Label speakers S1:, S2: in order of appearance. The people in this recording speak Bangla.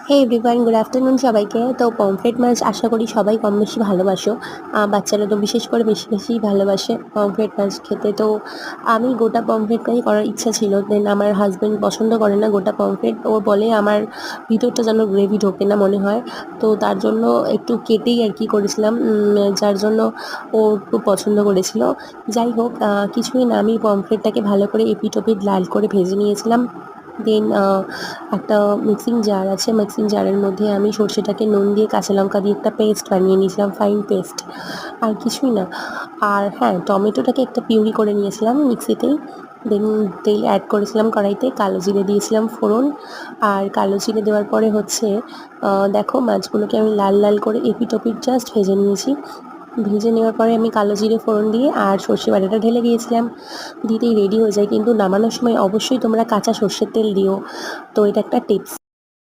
S1: হে এভরিওয়ান, গুড আফটারনুন সবাইকে। তো পমফ্রেট মাছ আশা করি সবাই কম বেশি ভালোবাসো। বাচ্চারা তো বিশেষ করে বেশি বেশিই ভালোবাসে পমফ্রেট মাছ খেতে। তো আমি গোটা পমফ্রেটটাই করার ইচ্ছা ছিল, দেন আমার হাজব্যান্ড পছন্দ করে না গোটা পমফ্রেট। ও বলে আমার ভিতরটা যেন গ্রেভি ঢোকে না মনে হয়। তো তার জন্য একটু কেটেই আর কি করেছিলাম, যার জন্য ও খুব পছন্দ করেছিল। যাই হোক, কিছুই না, আমি পমফ্রেটটাকে ভালো করে এপিট ওপিট লাল করে ভেজে নিয়েছিলাম। দেন একটা মিক্সিং জার আছে, মিক্সিং জারের মধ্যে আমি সর্ষেটাকে নুন দিয়ে কাঁচা লঙ্কা দিয়ে একটা পেস্ট বানিয়ে নিয়েছিলাম, ফাইন পেস্ট, আর কিছুই না। আর হ্যাঁ, টমেটোটাকে একটা পিউরি করে নিয়েছিলাম মিক্সিতেই। দেন তেল অ্যাড করেছিলাম কড়াইতে, কালো জিরে দিয়েছিলাম ফোড়ন। আর কালো জিরে দেওয়ার পরে হচ্ছে দেখো মাছগুলোকে আমি লাল লাল করে এপিট ওপিট জাস্ট ভেজে নিয়েছি। ভেজে নেওয়ার পরে আমি কালো জিরে ফোড়ন দিয়ে আর সর্ষে বাটাটা ঢেলে দিয়েছিলাম, দিতেই রেডি হয়ে যায়। কিন্তু নামানোর সময় অবশ্যই তোমরা কাঁচা সর্ষের তেল দিও। তো এটা একটা টিপস।